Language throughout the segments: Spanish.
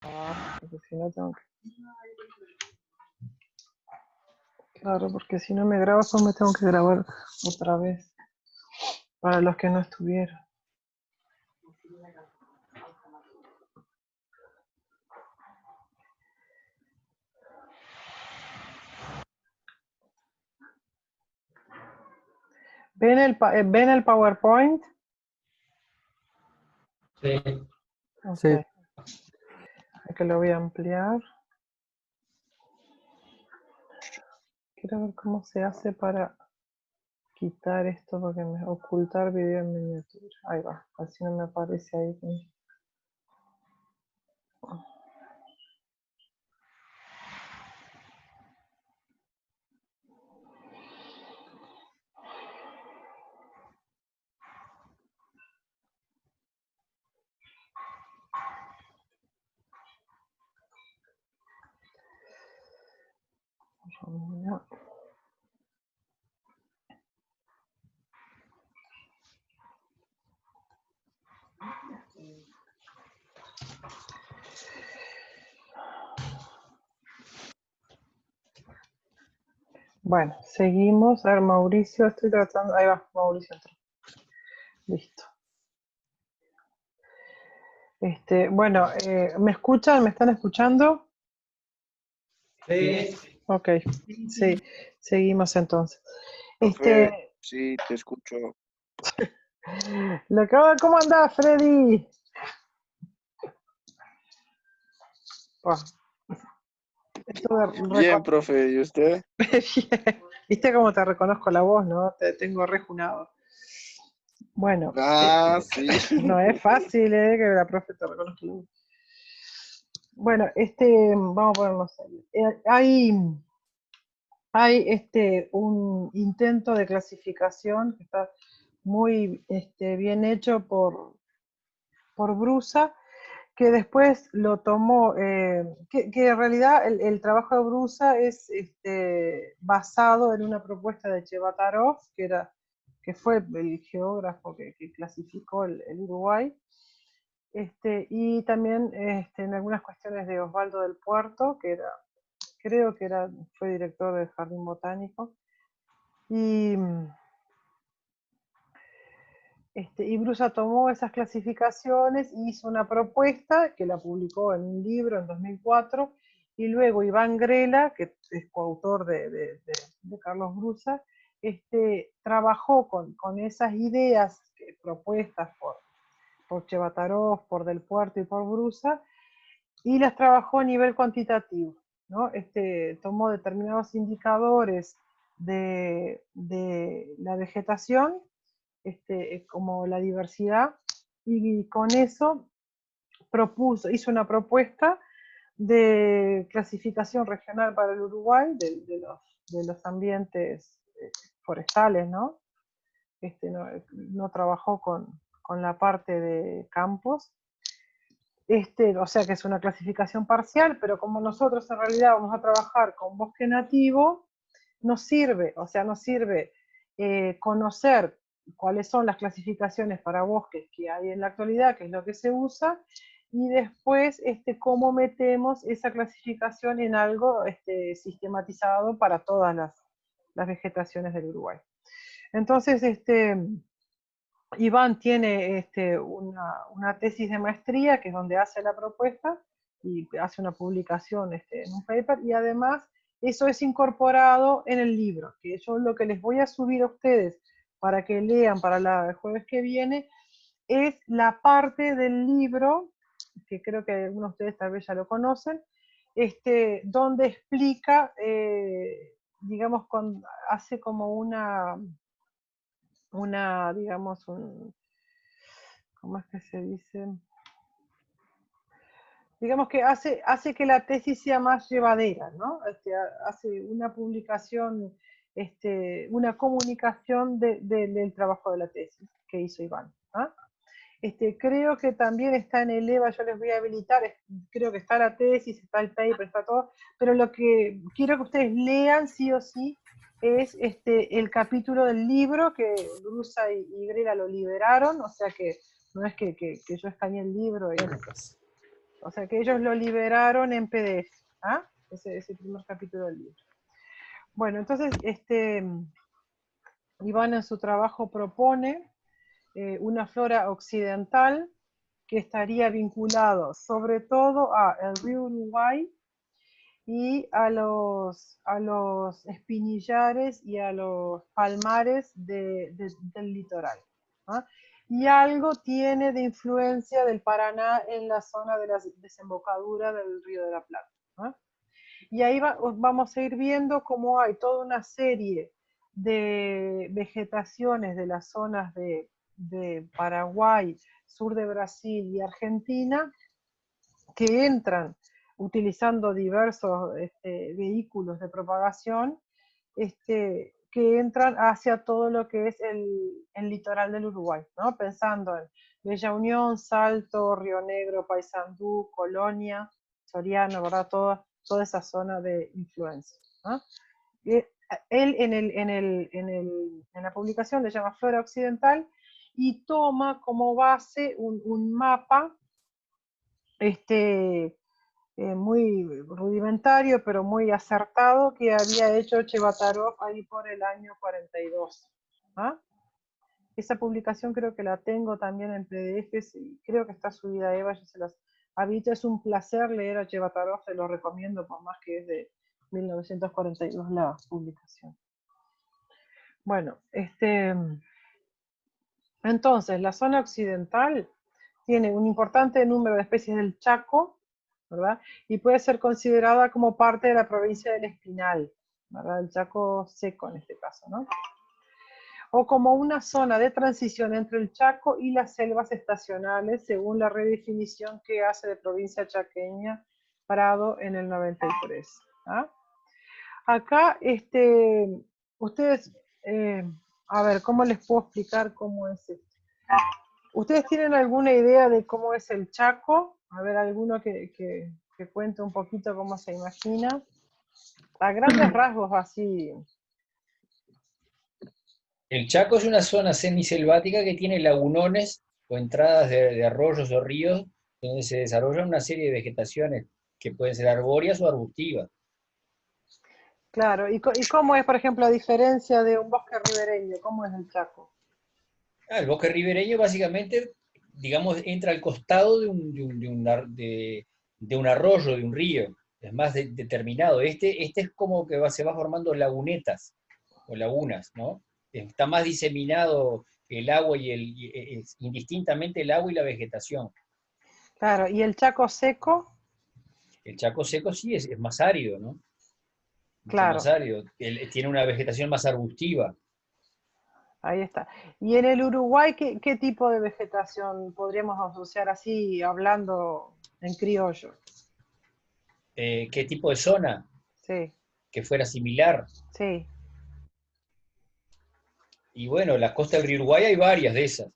Porque si no tengo que... Claro, porque si no me grabo, solo me tengo que grabar otra vez. Para los que no estuvieron. ¿Ven el PowerPoint? Sí. Ok. Sí. Que lo voy a ampliar. Quiero ver cómo se hace para quitar esto, porque me ocultar video en miniatura. Ahí va, así no me aparece ahí. Bueno, seguimos. A ver, Mauricio, estoy tratando. Ahí va, Mauricio entró. Listo. Bueno, ¿me escuchan? ¿Me están escuchando? Sí. Ok, sí, seguimos entonces. Profe, sí, te escucho. ¿Cómo andás, Freddy? Buah, esto de Bien, profe, ¿y usted? Bien. ¿Viste cómo te reconozco la voz, no? Te tengo rejunado. Bueno, Sí. no es fácil, que la profe te reconozca la voz. Bueno, vamos a ponernos serios. Hay un intento de clasificación que está muy bien hecho por Brusa, que después lo tomó, que en realidad el trabajo de Brusa es basado en una propuesta de Chevatarov, que fue el geógrafo que clasificó el Uruguay, y también en algunas cuestiones de Osvaldo del Puerto, creo que fue director del Jardín Botánico, y Brusa tomó esas clasificaciones y hizo una propuesta que la publicó en un libro en 2004, y luego Iván Grela, que es coautor de Carlos Brusa, trabajó con esas ideas propuestas por Chevatarov, por Del Puerto y por Brusa, y las trabajó a nivel cuantitativo, ¿no? Tomó determinados indicadores de la vegetación, como la diversidad, y con eso hizo una propuesta de clasificación regional para el Uruguay de los ambientes forestales, ¿no? No trabajó con la parte de campos, o sea que es una clasificación parcial, pero como nosotros en realidad vamos a trabajar con bosque nativo, nos sirve conocer cuáles son las clasificaciones para bosques que hay en la actualidad, que es lo que se usa, y después cómo metemos esa clasificación en algo sistematizado para todas las vegetaciones del Uruguay. Entonces, Iván tiene una tesis de maestría, que es donde hace la propuesta y hace una publicación en un paper, y además eso es incorporado en el libro, que yo lo que les voy a subir a ustedes para que lean para el jueves que viene, es la parte del libro, que creo que algunos de ustedes tal vez ya lo conocen, donde explica, digamos, hace como digamos, ¿cómo es que se dice? Digamos que hace que la tesis sea más llevadera, ¿no? Hace una publicación, una comunicación del trabajo de la tesis que hizo Iván. ¿Ah? Creo que también está en el EVA, yo les voy a habilitar, creo que está la tesis, está el paper, está todo, pero lo que quiero que ustedes lean sí o sí es el capítulo del libro que Brusa y Grela lo liberaron, o sea que no es que yo escaneé el libro O sea que ellos lo liberaron en PDF, ¿ah? Ese primer capítulo del libro. Bueno, entonces, Iván en su trabajo propone una flora occidental que estaría vinculado sobre todo a el río Uruguay y a los espinillares y a los palmares del litoral, ¿ah? Y algo tiene de influencia del Paraná en la zona de la desembocadura del Río de la Plata, ¿ah? Y ahí vamos a ir viendo cómo hay toda una serie de vegetaciones de las zonas de Paraguay, sur de Brasil y Argentina, que entran utilizando diversos vehículos de propagación, que entran hacia todo lo que es el litoral del Uruguay, ¿no? Pensando en Bella Unión, Salto, Río Negro, Paysandú, Colonia, Soriano, ¿verdad? Toda esa zona de influencia, ¿no? Él en la publicación le llama Flora Occidental y toma como base un mapa muy rudimentario, pero muy acertado, que había hecho Chevatarov ahí por el año 42. ¿Ah? Esa publicación creo que la tengo también en PDFs y creo que está subida a Eva, yo se las habito, es un placer leer a Chevatarov, se lo recomiendo por más que es de 1942 la publicación. Bueno, entonces la zona occidental tiene un importante número de especies del Chaco, ¿verdad? Y puede ser considerada como parte de la provincia del Espinal, ¿verdad? El Chaco seco en este caso, ¿no? O como una zona de transición entre el Chaco y las selvas estacionales, según la redefinición que hace de provincia chaqueña Prado en el 93. ¿Ah? Acá, ustedes, a ver, ¿cómo les puedo explicar cómo es esto? ¿Ustedes tienen alguna idea de cómo es el Chaco? A ver, alguno que cuente un poquito cómo se imagina. A grandes rasgos, así. El Chaco es una zona semiselvática que tiene lagunones o entradas de arroyos o ríos donde se desarrollan una serie de vegetaciones que pueden ser arbóreas o arbustivas. Claro, ¿y cómo es, por ejemplo, a diferencia de un bosque ribereño? ¿Cómo es el Chaco? El bosque ribereño básicamente, digamos, entra al costado de un arroyo, de un río. Es más determinado. Este es como que se va formando lagunetas o lagunas, ¿no? Está más diseminado el agua indistintamente el agua y la vegetación. Claro, ¿y el Chaco seco? El Chaco seco sí es más árido, ¿no? Mucho más Claro, árido. Tiene una vegetación más arbustiva. ahí está. ¿Y en el Uruguay qué tipo de vegetación podríamos asociar así, hablando en criollo? ¿Qué tipo de zona? Sí, Que fuera similar. sí. Y bueno, la costa del río Uruguay hay varias de esas.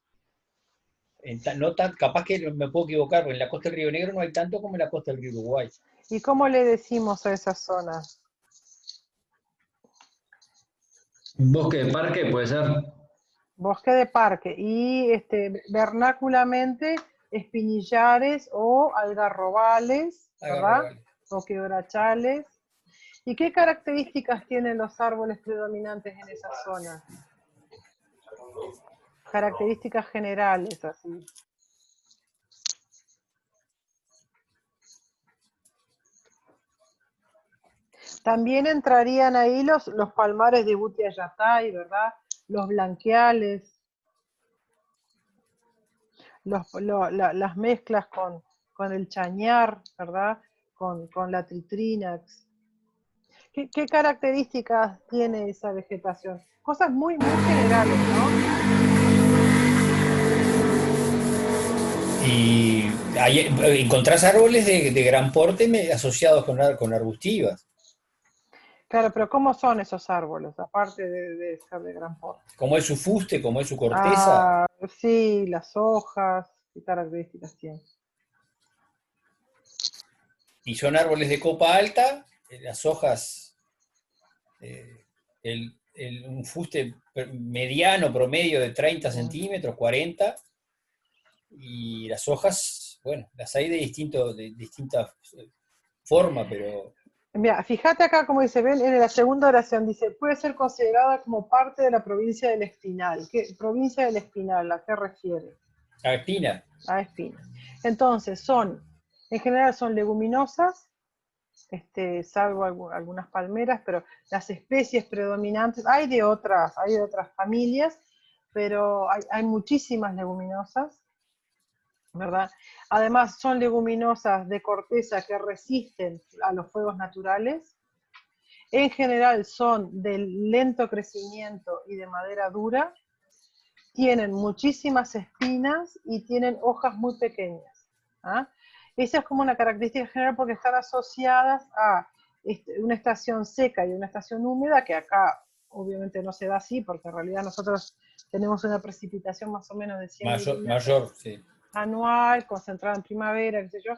No capaz que me puedo equivocar, porque en la costa del Río Negro no hay tanto como en la costa del río Uruguay. ¿Y cómo le decimos a esas zonas? Un bosque de parque puede ser. Bosque de parque. Y vernáculamente espinillares o algarrobales, ¿verdad? Algarrobales. O quebrachales. ¿Y qué características tienen los árboles predominantes en esa zona? Características generales, así. También entrarían ahí los palmares de Butiayatay, ¿verdad? Los blanqueales, las mezclas con el chañar, ¿verdad? Con la tritrinax. ¿Qué características tiene esa vegetación? Cosas muy, muy generales, ¿no? Y encontrás árboles de gran porte asociados con arbustivas, Claro, pero ¿cómo son esos árboles, aparte de ser de gran porte? como es su fuste, como es su corteza, Ah, sí, las hojas, ¿qué características tienen? y son árboles de copa alta, las hojas, un fuste mediano, promedio de 30 centímetros, 40, y las hojas bueno, las hay de distinta forma, pero... Mira, fíjate acá como dice, ven, en la segunda oración dice, puede ser considerada como parte de la provincia del Espinal. ¿Qué provincia del Espinal? ¿A qué refiere? A espina. A espinas. Entonces, en general son leguminosas, salvo algunas palmeras, pero las especies predominantes, hay de otras familias, pero hay muchísimas leguminosas, ¿verdad? Además son leguminosas de corteza que resisten a los fuegos naturales. En general son de lento crecimiento y de madera dura. Tienen muchísimas espinas y tienen hojas muy pequeñas. ¿Ah? Esa es como una característica general porque están asociadas a una estación seca y una estación húmeda, que acá obviamente no se da así, porque en realidad nosotros tenemos una precipitación más o menos de 100 milímetros Mayor, sí. anual, concentrada en primavera, qué sé yo.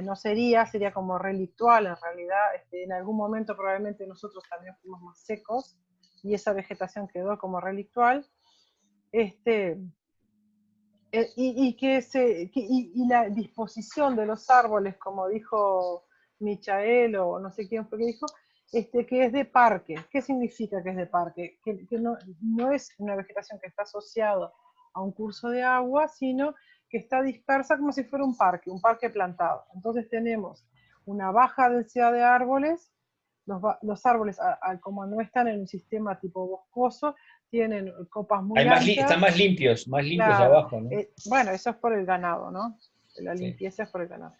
No sería como relictual en realidad. En algún momento probablemente nosotros también fuimos más secos y esa vegetación quedó como relictual. Y la disposición de los árboles, como dijo Michael, o no sé quién fue que dijo, que es de parque. ¿Qué significa que es de parque? Que no es una vegetación que está asociada a un curso de agua, sino que está dispersa como si fuera un parque plantado. Entonces tenemos una baja densidad de árboles. Los árboles, como no están en un sistema tipo boscoso, tienen copas muy anchas. Están más limpios Claro, abajo, ¿no? bueno, eso es por el ganado, ¿no? La Sí. limpieza es por el ganado.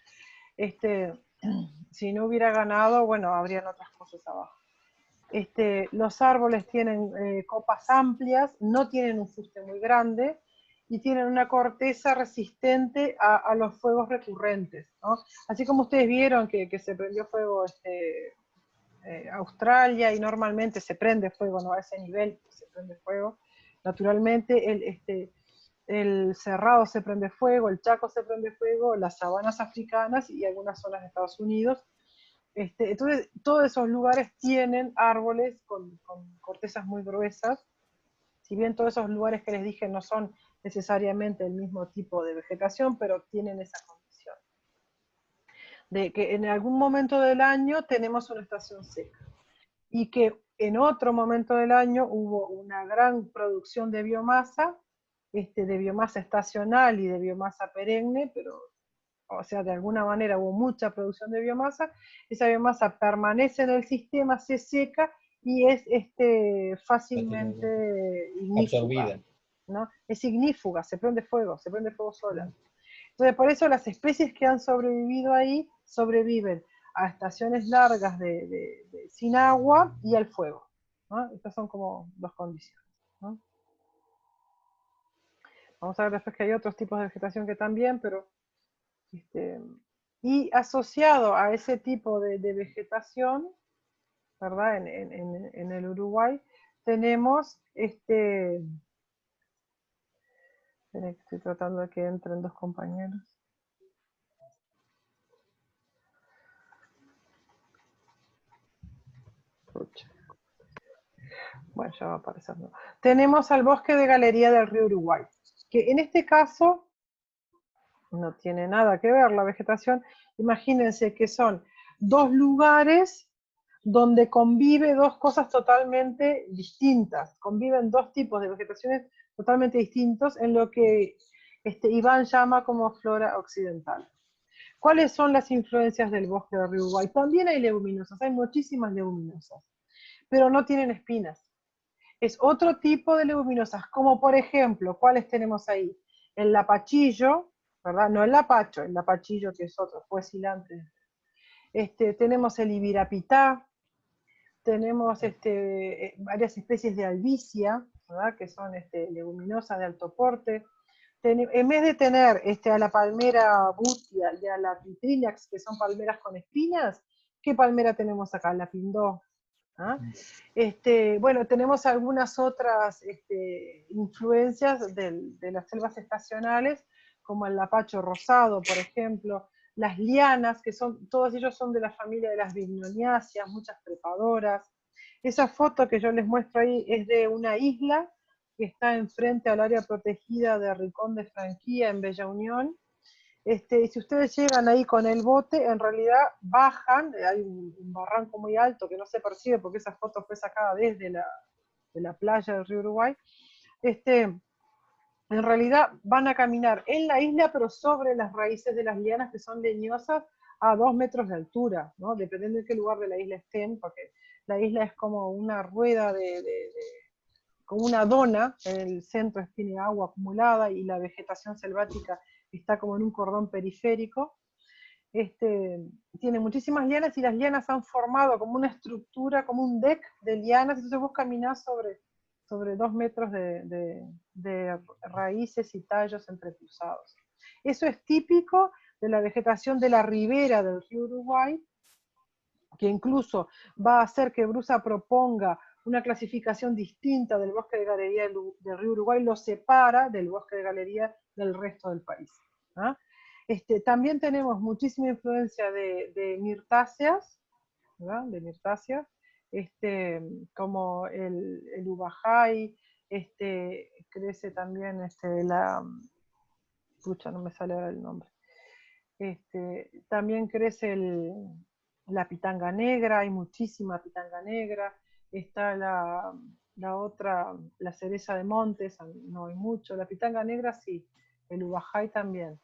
Si no hubiera ganado, bueno, habrían otras cosas abajo. Los árboles tienen copas amplias, no tienen un fuste muy grande y tienen una corteza resistente a los fuegos recurrentes, ¿no? Así como ustedes vieron que se prendió fuego Australia, y normalmente se prende fuego, no a ese nivel, se prende fuego. Naturalmente el Cerrado se prende fuego, el Chaco se prende fuego, las sabanas africanas y algunas zonas de Estados Unidos. Entonces, todos esos lugares tienen árboles con cortezas muy gruesas. Si bien todos esos lugares que les dije no son necesariamente el mismo tipo de vegetación, pero tienen esa condición de que en algún momento del año tenemos una estación seca y que en otro momento del año hubo una gran producción de biomasa estacional y de biomasa perenne, pero, o sea, de alguna manera hubo mucha producción de biomasa. Esa biomasa permanece en el sistema, se seca y es fácilmente ignífuga, absorbida, ¿no? Es ignífuga, se prende fuego sola. Entonces, por eso las especies que han sobrevivido ahí sobreviven a estaciones largas sin agua y al fuego, ¿no? Estas son como dos condiciones, ¿no? Vamos a ver después que hay otros tipos de vegetación que también, pero... y asociado a ese tipo de vegetación, ¿verdad? En el Uruguay tenemos estoy tratando de que entren dos compañeros. Bueno, ya va apareciendo. Tenemos al bosque de galería del río Uruguay, que en este caso no tiene nada que ver la vegetación. Imagínense que son dos lugares donde convive dos cosas totalmente distintas, conviven dos tipos de vegetaciones totalmente distintos en lo que Iván llama como flora occidental. ¿Cuáles son las influencias del bosque del río Uruguay? También hay leguminosas, hay muchísimas leguminosas, pero no tienen espinas. Es otro tipo de leguminosas, como por ejemplo, ¿cuáles tenemos ahí? El lapachillo, ¿verdad? No el lapacho, el lapachillo que es otro, fue cilantro. Tenemos el ibirapitá, tenemos varias especies de albicia, ¿verdad? Que son leguminosas de alto porte. En vez de tener a la palmera butia y a la Pitrinax, que son palmeras con espinas, ¿qué palmera tenemos acá? La pindó. ¿Ah? Bueno, tenemos algunas otras influencias de las selvas estacionales, como el lapacho rosado, por ejemplo, las lianas, que todos ellos son de la familia de las bignoniáceas, muchas trepadoras. Esa foto que yo les muestro ahí es de una isla que está enfrente al área protegida de Ricón de Franquía, en Bella Unión, Y si ustedes llegan ahí con el bote, en realidad bajan, hay un barranco muy alto que no se percibe porque esa foto fue sacada desde de la playa del río Uruguay. En realidad van a caminar en la isla, pero sobre las raíces de las lianas que son leñosas a 2 metros de altura, ¿no? Dependiendo de qué lugar de la isla estén, porque la isla es como una rueda como una dona, en el centro tiene agua acumulada y la vegetación selvática está como en un cordón periférico. Tiene muchísimas lianas y las lianas han formado como una estructura, como un deck de lianas, entonces vos caminás sobre 2 metros de raíces y tallos entrecruzados. Eso es típico de la vegetación de la ribera del río Uruguay, que incluso va a hacer que Brusa proponga una clasificación distinta del bosque de galería del río Uruguay, lo separa del bosque de galería del resto del país. ¿Ah? También tenemos muchísima influencia de mirtáceas, ¿verdad? De mirtáceas, como el ubajay, crece también pucha, no me sale ahora el nombre. También crece la pitanga negra, hay muchísima pitanga negra, está la otra, la cereza de montes, no hay mucho, la pitanga negra sí, el ubajay también.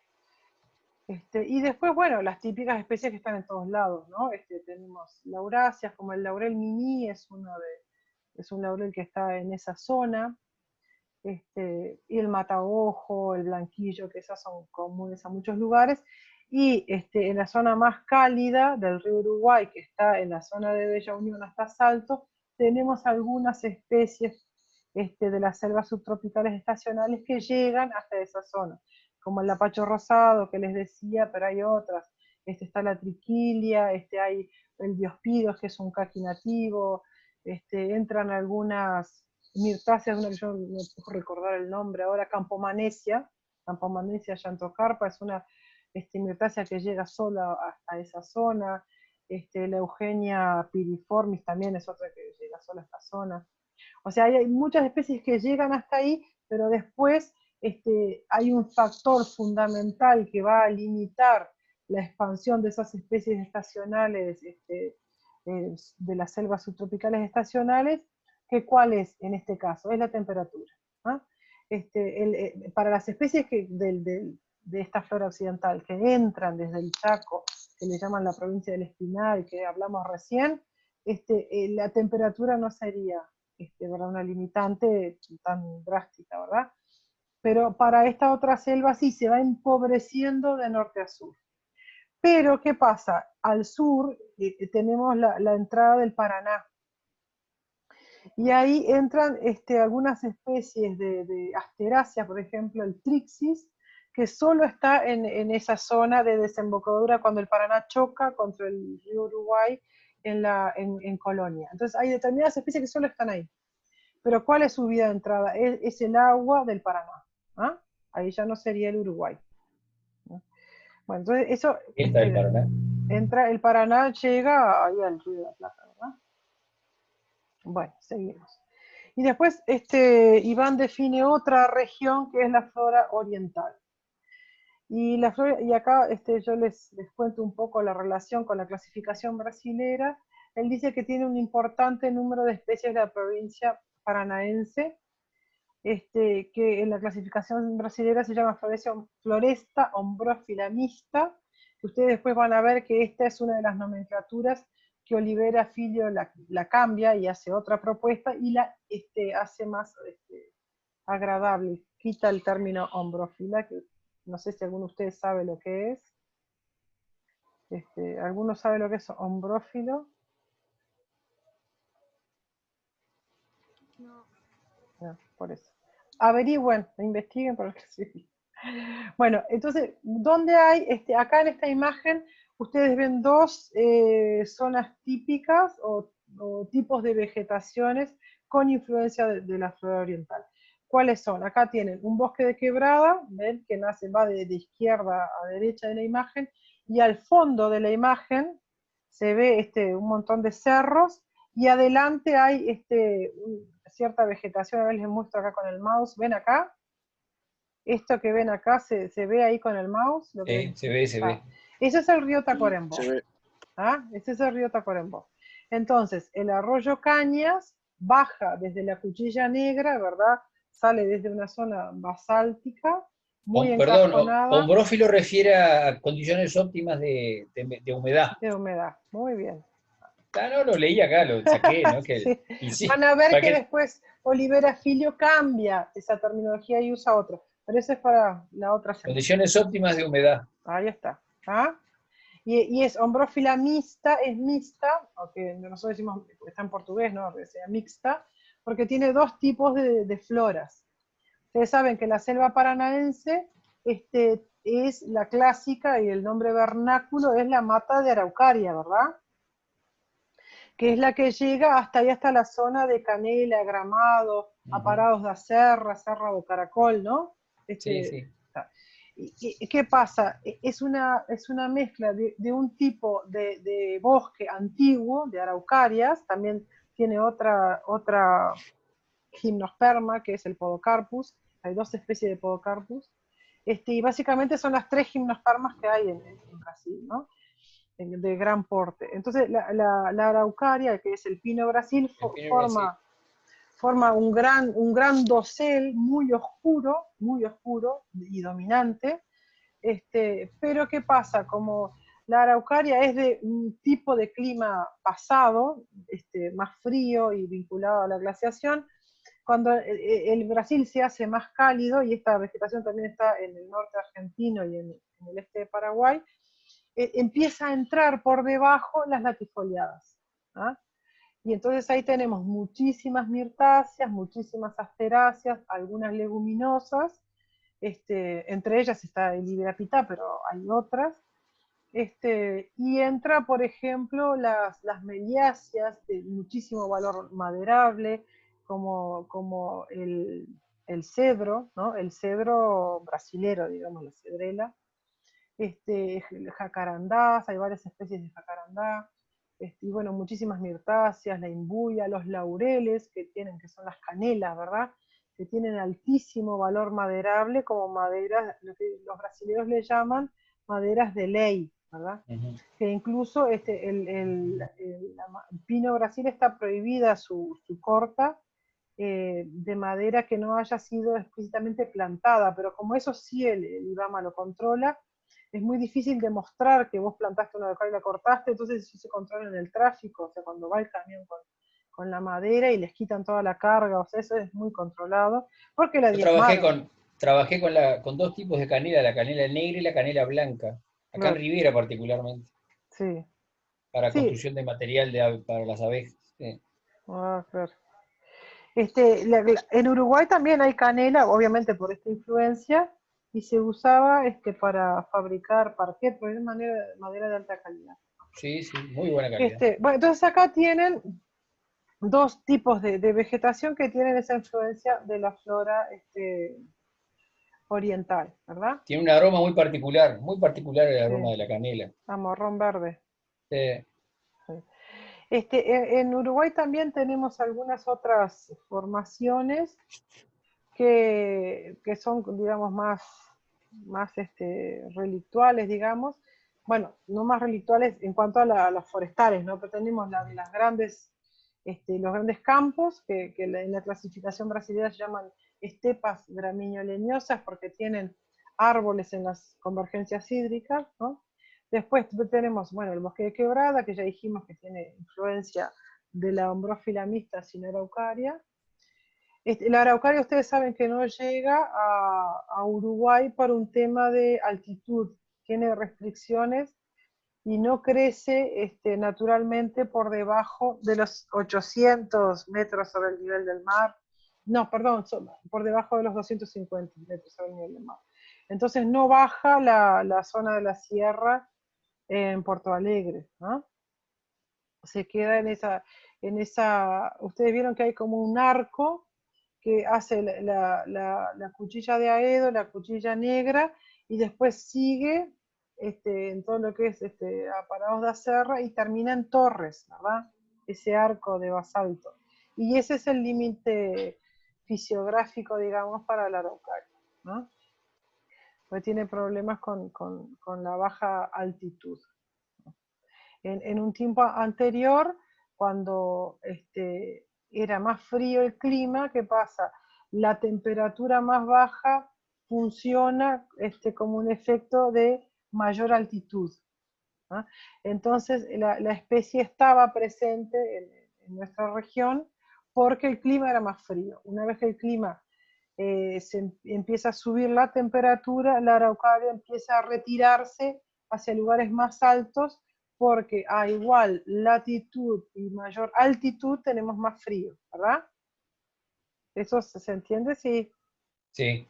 Y después, bueno, las típicas especies que están en todos lados, ¿no? Tenemos lauráceas, como el laurel mini, es un laurel que está en esa zona, y el mataojo, el blanquillo, que esas son comunes a muchos lugares, y en la zona más cálida del río Uruguay, que está en la zona de Bella Unión hasta Salto, tenemos algunas especies de las selvas subtropicales estacionales que llegan hasta esa zona, como el lapacho rosado que les decía, pero hay otras, está la triquilia, hay el diospidos, que es un caqui nativo, entran algunas mirtáceas, una que yo no puedo recordar el nombre ahora, Campomanesia llantocarpa, es una mirtácea que llega sola hasta esa zona, la Eugenia piriformis también es otra que llega sola a esta zona. O sea, hay muchas especies que llegan hasta ahí, pero después hay un factor fundamental que va a limitar la expansión de esas especies estacionales, de las selvas subtropicales estacionales, que ¿cuál es en este caso? Es la temperatura. ¿Ah? Para las especies de esta flora occidental que entran desde el Chaco, que le llaman la provincia del Espinal, que hablamos recién, la temperatura no sería ¿verdad? Una limitante tan drástica, ¿verdad? Pero para esta otra selva sí, se va empobreciendo de norte a sur. Pero, ¿qué pasa? Al sur tenemos la entrada del Paraná. Y ahí entran algunas especies de asteráceas, por ejemplo, el Trixis, que solo está en esa zona de desembocadura cuando el Paraná choca contra el río Uruguay en Colonia. Entonces hay determinadas especies que solo están ahí. Pero ¿cuál es su vía de entrada? Es el agua del Paraná. ¿Ah? Ahí ya no sería el Uruguay. ¿No? Bueno, entonces eso... Está el Paraná. Entra el Paraná, llega ahí al río de la Plata, ¿verdad? Bueno, seguimos. Y después Iván define otra región que es la flora oriental. Y acá yo les cuento un poco la relación con la clasificación brasilera. Él dice que tiene un importante número de especies de la provincia paranaense, que en la clasificación brasilera se llama Floresta ombrófila mixta, que ustedes después van a ver que esta es una de las nomenclaturas que Olivera Filho la cambia y hace otra propuesta y la hace más agradable, quita el término ombrófila, que no sé si alguno de ustedes sabe lo que es. ¿Alguno sabe lo que es ombrófilo? No. No, por eso. Averigüen, investiguen para que sí. Bueno, entonces, ¿dónde hay? Acá en esta imagen, ustedes ven dos zonas típicas o tipos de vegetaciones con influencia de la flora oriental. ¿Cuáles son? Acá tienen un bosque de quebrada, ven que va de izquierda a derecha de la imagen, y al fondo de la imagen se ve un montón de cerros, y adelante hay cierta vegetación, a ver les muestro acá con el mouse, ven acá, Esto que ven acá, ¿se ve ahí con el mouse? Lo que Se ve, se ve. Ese es el río Tacuarembó. Se ve. Ese es el río Tacuarembó. Entonces, el arroyo Cañas baja desde la Cuchilla Negra, ¿verdad? Sale desde una zona basáltica, muy Perdón, encajonada. ombrófilo refiere a condiciones óptimas de humedad. De humedad, muy bien. Ah, no, lo leí acá, lo saqué, ¿no? Sí. Y sí, Van a ver que ¿para qué? después Olivera Filio cambia esa terminología y usa otra, pero eso es para la otra semana. Condiciones óptimas de humedad. Ahí está. Y es ombrófila mixta, es mixta, aunque nosotros decimos, está en portugués, ¿no? Que sea mixta, porque tiene dos tipos de floras. Ustedes saben que la selva paranaense es la clásica y el nombre vernáculo es la mata de araucaria, ¿verdad? Que es la que llega hasta ahí, hasta la zona de Canela, Gramado, a Parados da Serra, Serra do Caracol, ¿no? Sí. ¿Y qué pasa? Es una mezcla de un tipo de bosque antiguo, de araucarias, también tiene otra gimnosperma, que es el podocarpus, hay dos especies de podocarpus, y básicamente son las tres gimnospermas que hay en Brasil, ¿no? De gran porte. Entonces, la araucaria, que es el pino Brasil, forma un gran dosel muy oscuro y dominante. Pero ¿qué pasa? Como la araucaria es de un tipo de clima pasado, más frío y vinculado a la glaciación, cuando el Brasil se hace más cálido, y esta vegetación también está en el norte argentino y en el este de Paraguay, empieza a entrar por debajo las latifoliadas. Y entonces ahí tenemos muchísimas mirtáceas, muchísimas asteráceas, algunas leguminosas, entre ellas está el Iberapitá, pero hay otras. Y entra, por ejemplo, las meliáceas de muchísimo valor maderable, como el cedro, ¿no? El cedro brasilero, digamos, la cedrela, jacarandás, hay varias especies de jacarandá, y bueno, muchísimas mirtáceas, la imbuya, los laureles, que son las canelas, ¿verdad? Que tienen altísimo valor maderable, como maderas, lo que los brasileños le llaman maderas de ley, ¿verdad? Que incluso el pino Brasil está prohibida su corta, de madera que no haya sido explícitamente plantada, pero como eso sí el IBAMA lo controla, es muy difícil demostrar que vos plantaste una araucaria y la cortaste, entonces eso se controla en el tráfico, o sea, cuando va el camión con la madera y les quitan toda la carga, o sea, eso es muy controlado, porque la diezmaron. Trabajé con dos tipos de canela, la canela negra y la canela blanca, acá en Rivera particularmente, sí. para construcción de material para las abejas. Sí. Claro. En Uruguay también hay canela, obviamente por esta influencia, y se usaba para fabricar parquet, porque es madera de alta calidad. Sí, muy buena calidad. Bueno, entonces acá tienen dos tipos de vegetación que tienen esa influencia de la flora oriental, ¿verdad? Tiene un aroma muy particular el aroma de la canela. A morrón verde. Sí. En Uruguay también tenemos algunas otras formaciones que son, digamos, más relictuales, digamos. Bueno, no más relictuales en cuanto a las forestales, ¿no? Pero tenemos los grandes campos, que en la clasificación brasileña se llaman estepas gramíneo-leñosas, porque tienen árboles en las convergencias hídricas, ¿no? Después tenemos, bueno, el bosque de quebrada, que ya dijimos que tiene influencia de la ombrófila mixta sin araucaria. La araucaria, ustedes saben que no llega a Uruguay por un tema de altitud, tiene restricciones y no crece naturalmente por debajo de los 800 metros sobre el nivel del mar. No, perdón, por debajo de los 250 metros sobre el nivel del mar. Entonces no baja la zona de la sierra en Porto Alegre, ¿no? Se queda en esa, ustedes vieron que hay como un arco que hace la cuchilla de Aedo, la cuchilla negra, y después sigue en todo lo que es a Parados da Serra y termina en Torres, ¿verdad? Ese arco de basalto. Y ese es el límite fisiográfico, digamos, para la araucaria, ¿no? porque tiene problemas con la baja altitud. En un tiempo anterior, cuando era más frío el clima, ¿qué pasa? La temperatura más baja funciona como un efecto de mayor altitud. ¿Ah? Entonces la especie estaba presente en nuestra región porque el clima era más frío. Una vez que el clima empieza a subir la temperatura, la araucaria empieza a retirarse hacia lugares más altos porque a igual latitud y mayor altitud tenemos más frío, ¿verdad? ¿Eso se entiende? Sí. Sí.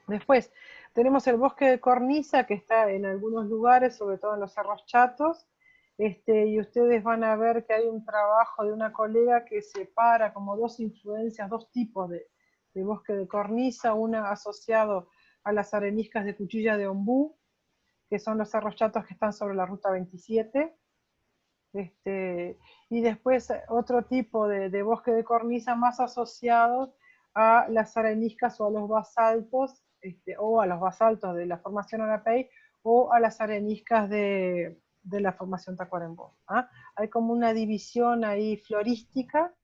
Después tenemos el bosque de cornisa que está en algunos lugares, sobre todo en los cerros chatos, y ustedes van a ver que hay un trabajo de una colega que separa como dos influencias, dos tipos de bosque de cornisa, una asociado a las areniscas de cuchilla de ombú, que son los cerros chatos que están sobre la ruta 27, y después otro tipo de bosque de cornisa más asociados a las areniscas o a los basaltos, o a los basaltos de la formación Arapey, o a las areniscas de la formación Tacuarembó. ¿Ah? Hay como una división ahí florística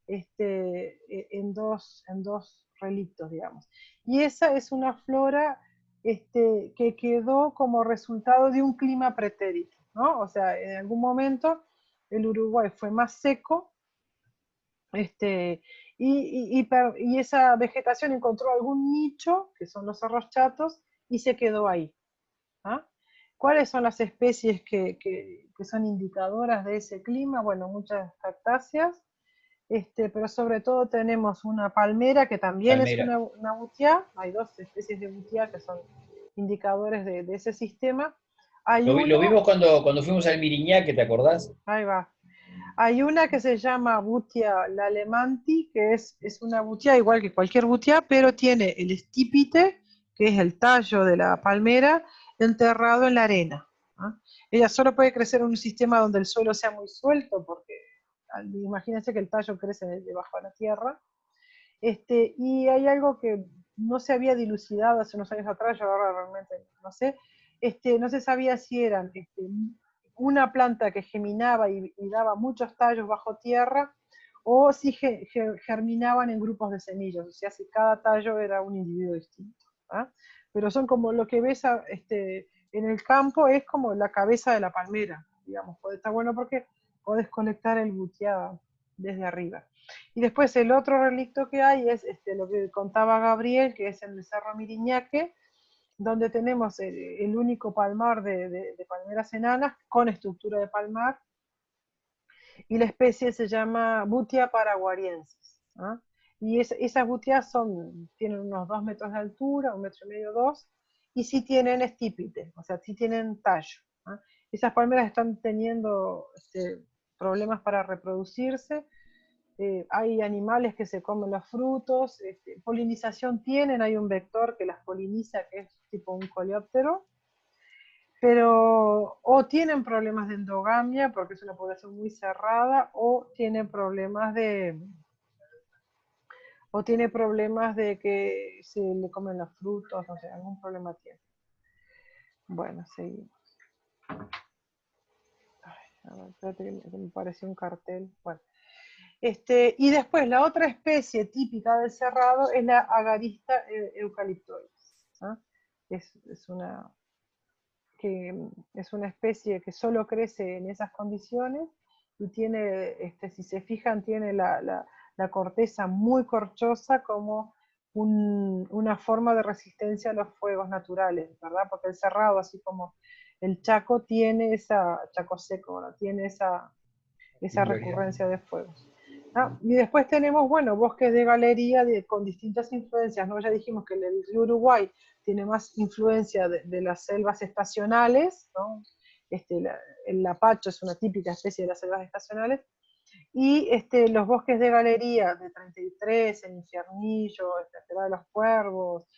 en dos relictos, digamos. Y esa es una flora que quedó como resultado de un clima pretérito, ¿no? O sea, en algún momento el Uruguay fue más seco, y esa vegetación encontró algún nicho, que son los cerros chatos, y se quedó ahí. ¿Ah? ¿Cuáles son las especies que son indicadoras de ese clima? Bueno, muchas cactáceas, pero sobre todo tenemos una palmera que también es Palmera. una butiá. Hay dos especies de butiá que son indicadores de ese sistema. Hay Lo uno, vimos cuando fuimos al Miriñaque, ¿te acordás? ahí va, hay una que se llama Butia lalemanti, que es una butia igual que cualquier butia, pero tiene el estípite, que es el tallo de la palmera, enterrado en la arena. ¿Ah? Ella solo puede crecer en un sistema donde el suelo sea muy suelto, porque imagínense que el tallo crece debajo de la tierra. Y hay algo que no se había dilucidado hace unos años atrás, yo ahora realmente no sé, no se sabía si eran una planta que geminaba y daba muchos tallos bajo tierra, o si germinaban en grupos de semillas, o sea, si cada tallo era un individuo distinto. ¿Ah? Pero son como lo que ves en el campo, es como la cabeza de la palmera, digamos. Está bueno porque podés conectar el butiá desde arriba. Y después el otro relicto que hay es lo que contaba Gabriel, que es en el Cerro Miriñaque, donde tenemos el único palmar de palmeras enanas con estructura de palmar, y la especie se llama Butia paraguariensis. ¿Ah? Y esas butias tienen unos 2 metros de altura, 1,5 metros, 2, y sí tienen estípite, o sea, sí tienen tallo. ¿Ah? Esas palmeras están teniendo problemas para reproducirse. Hay animales que se comen los frutos, polinización tienen, hay un vector que las poliniza, que es tipo un coleóptero, pero o tienen problemas de endogamia, porque es una población muy cerrada, o tienen problemas de que se le comen los frutos, no sé, algún problema tiene. Bueno, seguimos. Ay, a ver, espérate que me pareció un cartel. Bueno. Y después la otra especie típica del cerrado es la agarista eucaliptoides. ¿Ah? Es una especie que solo crece en esas condiciones y tiene, si se fijan, tiene la corteza muy corchosa como una forma de resistencia a los fuegos naturales, ¿verdad? Porque el cerrado, así como el Chaco, tiene Chaco seco, ¿verdad? Tiene esa recurrencia de fuegos. ¿Ah? Y después tenemos, bueno, bosques de galería con distintas influencias, ¿no? Ya dijimos que el río Uruguay tiene más influencia de las selvas estacionales, ¿no? El lapacho es una típica especie de las selvas estacionales, y los bosques de galería de 33, el Infiernillo, la de los Cuervos,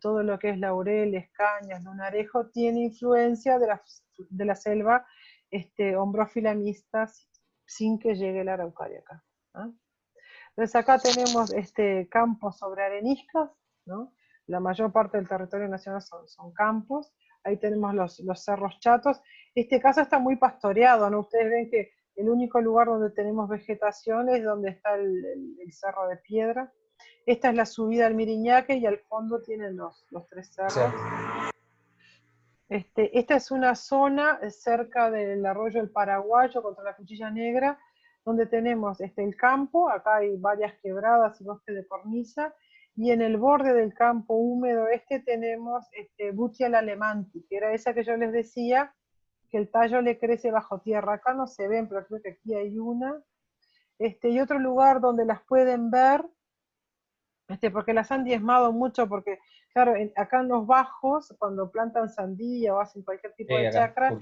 todo lo que es laureles, cañas, lunarejo, tiene influencia de la selva ombrófila mixta, sin que llegue la araucaria acá. ¿Ah? Entonces acá tenemos campos sobre areniscas, ¿no? la mayor parte del territorio nacional son campos. Ahí tenemos los cerros chatos. Este caso está muy pastoreado, ¿no? Ustedes ven que el único lugar donde tenemos vegetación es donde está el cerro de piedra. Esta es la subida al Miriñaque y al fondo tienen los 3 cerros. Esta es una zona cerca del arroyo El Paraguayo contra la Cuchilla Negra, donde tenemos el campo, acá hay varias quebradas y bosque de cornisa, y en el borde del campo húmedo tenemos Butial alemanti, que era esa que yo les decía, que el tallo le crece bajo tierra. Acá no se ven, pero creo que aquí hay una. Y otro lugar donde las pueden ver, porque las han diezmado mucho, porque claro, acá en los bajos, cuando plantan sandía o hacen cualquier tipo de chacra,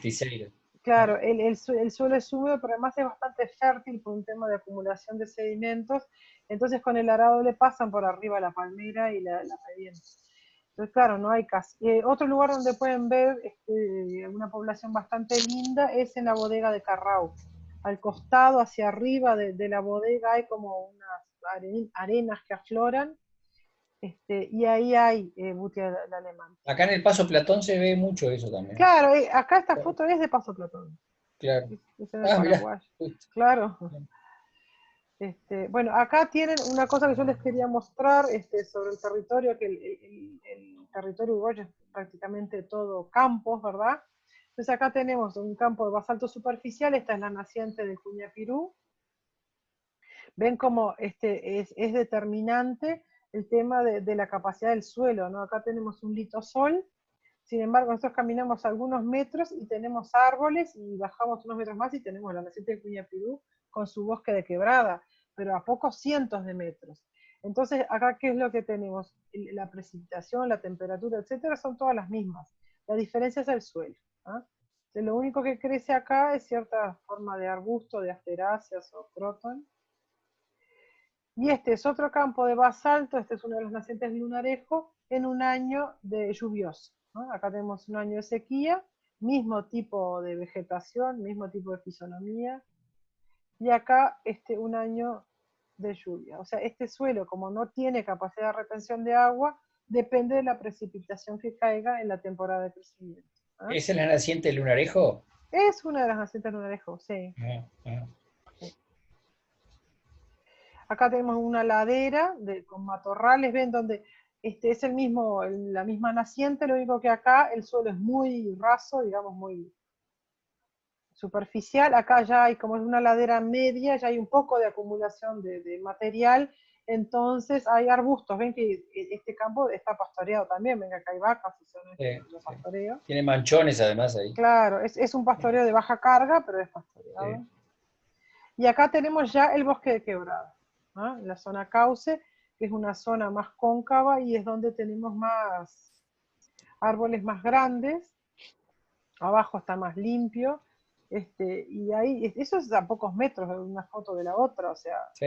claro, el suelo es húmedo, pero además es bastante fértil por un tema de acumulación de sedimentos, entonces con el arado le pasan por arriba la palmera y la revientan. Entonces, claro, no hay casi. Otro lugar donde pueden ver una población bastante linda es en la bodega de Carrau. Al costado, hacia arriba de la bodega, hay como unas arenas que afloran, y ahí hay Butial alemán. Acá en el Paso Platón se ve mucho eso también. Claro, acá esta foto es de Paso Platón. Claro. Es en el Paraguay. Claro. Bueno, acá tienen una cosa que yo les quería mostrar sobre el territorio, que el territorio uruguayo es prácticamente todo campos, ¿verdad? Entonces acá tenemos un campo de basalto superficial, esta es la naciente del Cuñapirú. Ven cómo es determinante el tema de la capacidad del suelo, ¿no? Acá tenemos un litosol, sin embargo nosotros caminamos algunos metros y tenemos árboles, y bajamos unos metros más y tenemos la naciente del Cuñapirú con su bosque de quebrada, pero a pocos cientos de metros. Entonces acá, ¿qué es lo que tenemos? La precipitación, la temperatura, etcétera, son todas las mismas. La diferencia es el suelo, ¿ah? Lo único que crece acá es cierta forma de arbusto, de asteráceas o croton. Y este es otro campo de basalto, este es uno de los nacientes de Lunarejo, en un año de lluvioso, ¿no? Acá tenemos un año de sequía, mismo tipo de vegetación, mismo tipo de fisonomía, y acá un año de lluvia. O sea, este suelo, como no tiene capacidad de retención de agua, depende de la precipitación que caiga en la temporada de crecimiento. ¿Ah? ¿Esa es la naciente del Lunarejo? Es una de las nacientes de Lunarejo, sí. Sí. Acá tenemos una ladera con matorrales, ven donde es la misma naciente, lo único que acá el suelo es muy raso, digamos muy superficial. Acá ya hay, como es una ladera media, ya hay un poco de acumulación de material, entonces hay arbustos. Ven que este campo está pastoreado también, ven que acá hay vacas, y son pastoreo. Tiene manchones además ahí. Claro, es un pastoreo de baja carga, pero es pastoreado. Sí. Y acá tenemos ya el bosque de quebrada, ¿no? La zona cauce, que es una zona más cóncava y es donde tenemos más árboles más grandes. Abajo está más limpio, y ahí, eso es a pocos metros de una foto de la otra, o sea, sí.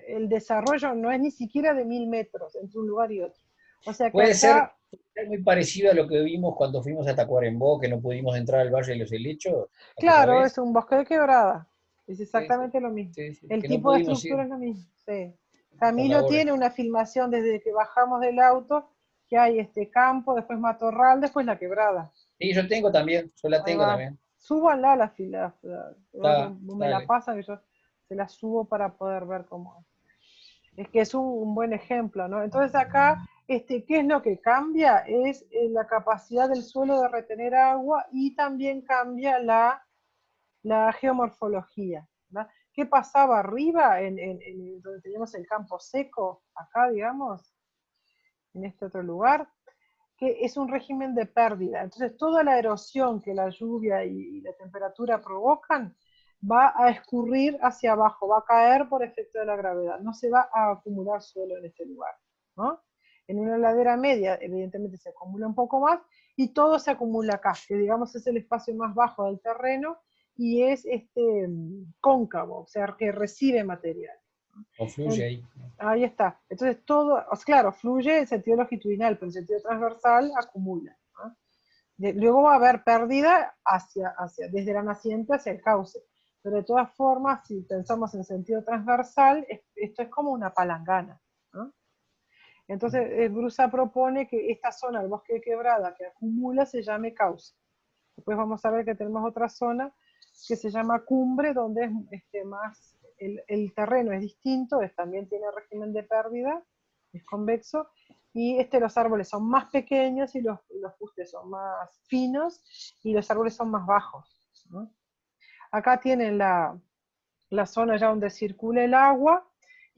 El desarrollo no es ni siquiera de 1000 metros entre un lugar y otro. O sea que puede acá, ser muy parecido a lo que vimos cuando fuimos a Tacuarembó, que no pudimos entrar al Valle de los Helechos. Claro, es un bosque de quebrada, es exactamente lo mismo. Sí, el tipo de estructura es lo mismo. Sí. Camilo tiene una filmación desde que bajamos del auto, que hay campo, después matorral, después la quebrada. Sí, yo tengo también, yo la tengo también. Súbanla la fila, me la pasan y yo se la subo para poder ver cómo es. Es que es un buen ejemplo, ¿no? Entonces acá, ¿qué es lo que cambia? Es la capacidad del suelo de retener agua, y también cambia la geomorfología, ¿verdad? ¿Qué pasaba arriba, donde teníamos el campo seco, acá, digamos, en este otro lugar? Que es un régimen de pérdida. Entonces toda la erosión que la lluvia y la temperatura provocan va a escurrir hacia abajo, va a caer por efecto de la gravedad, no se va a acumular suelo en este lugar, ¿no? En una ladera media evidentemente se acumula un poco más, y todo se acumula acá, que digamos es el espacio más bajo del terreno, y es cóncavo, o sea que recibe material. O fluye ahí. Ahí está. Entonces todo, claro, fluye en sentido longitudinal, pero en sentido transversal acumula, ¿no? Luego va a haber pérdida desde la naciente hacia el cauce. Pero de todas formas, si pensamos en sentido transversal, esto es como una palangana, ¿no? Entonces, Brusa propone que esta zona del bosque de quebrada que acumula se llame cauce. Después vamos a ver que tenemos otra zona que se llama cumbre, donde es más, el terreno es distinto, también tiene régimen de pérdida, es convexo, y los árboles son más pequeños y los fustes son más finos y los árboles son más bajos, ¿no? Acá tienen la zona ya donde circula el agua,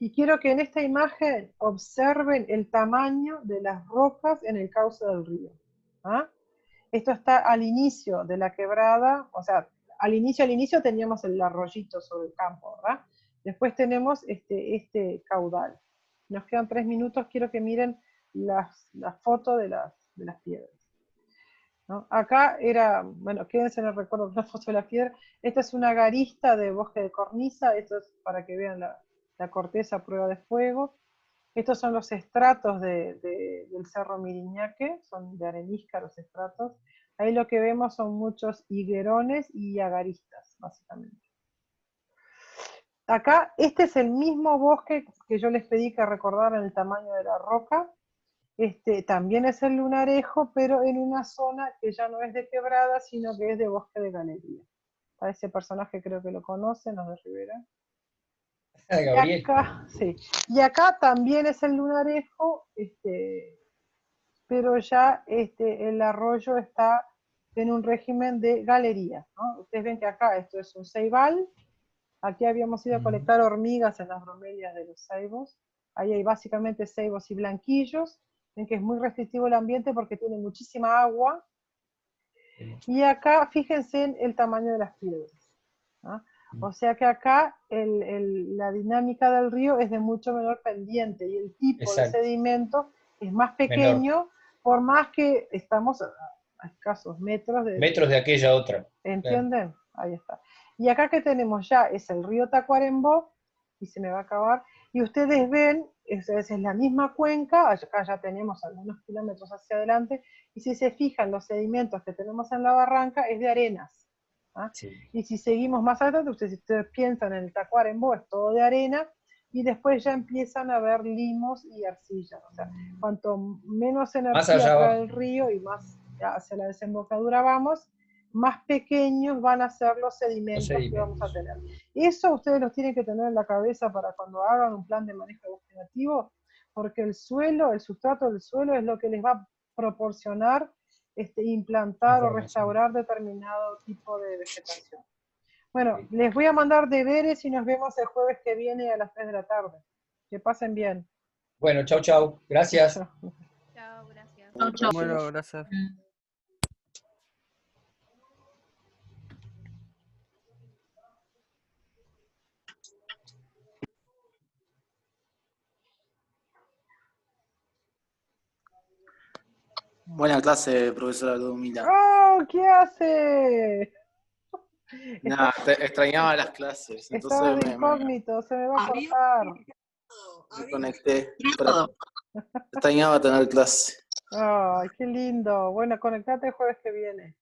y quiero que en esta imagen observen el tamaño de las rocas en el cauce del río. ¿Ah? Esto está al inicio de la quebrada, o sea, al inicio teníamos el arroyito sobre el campo, ¿verdad? Después tenemos este caudal. Nos quedan 3 minutos, quiero que miren la foto de las piedras, ¿no? Acá era, bueno, quédense en el recuerdo de la foto de la piedra. Esta es una garista de bosque de cornisa, esto es para que vean la corteza a prueba de fuego. Estos son los estratos del Cerro Miriñaque, son de arenisca los estratos. Ahí lo que vemos son muchos higuerones y agaristas, básicamente. Acá, este es el mismo bosque que yo les pedí que recordaran el tamaño de la roca. También es el lunarejo, pero en una zona que ya no es de quebrada, sino que es de bosque de galería. A ese personaje creo que lo conocen, los de Rivera. Gabriel. Y acá también es el lunarejo, pero ya el arroyo está en un régimen de galería, ¿no? Ustedes ven que acá esto es un ceibal, aquí habíamos ido a colectar hormigas en las bromelias de los ceibos, ahí hay básicamente ceibos y blanquillos, ven que es muy restrictivo el ambiente porque tiene muchísima agua, y acá fíjense en el tamaño de las piedras, ¿no? O sea que acá la dinámica del río es de mucho menor pendiente y el tipo de sedimento es más pequeño, menor, por más que estamos a escasos metros de aquella otra. ¿Entienden? Claro. Ahí está. Y acá que tenemos ya es el río Tacuarembó, y se me va a acabar, y ustedes ven, esa es la misma cuenca, acá ya tenemos algunos kilómetros hacia adelante, y si se fijan los sedimentos que tenemos en la barranca es de arenas. ¿Ah? Sí. Y si seguimos más adelante, si ustedes piensan en el Tacuarembó, es todo de arena, y después ya empiezan a ver limos y arcillas. O sea, cuanto menos energía trae el río y más hacia la desembocadura vamos, más pequeños van a ser los sedimentos que vamos a tener. Eso ustedes los tienen que tener en la cabeza para cuando hagan un plan de manejo de bosque nativo, porque el suelo, el sustrato del suelo es lo que les va a proporcionar implantar o restaurar determinado tipo de vegetación. Bueno, les voy a mandar deberes y nos vemos el jueves que viene a las 3 de la tarde. Que pasen bien. Bueno, chau, chau. Gracias. Chao, gracias. Chau, chau. Bueno, gracias. Buena clase, profesora Ludmila. ¡Oh! ¿Qué hace? Nada, extrañaba las clases. Estaba de incógnito, se me va a cortar. Me conecté. Extrañaba tener clase. Ay, qué lindo. Bueno, conectate el jueves que viene.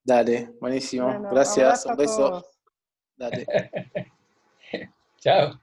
Dale, buenísimo. Bueno, gracias, un beso. Todos. Dale. Chao.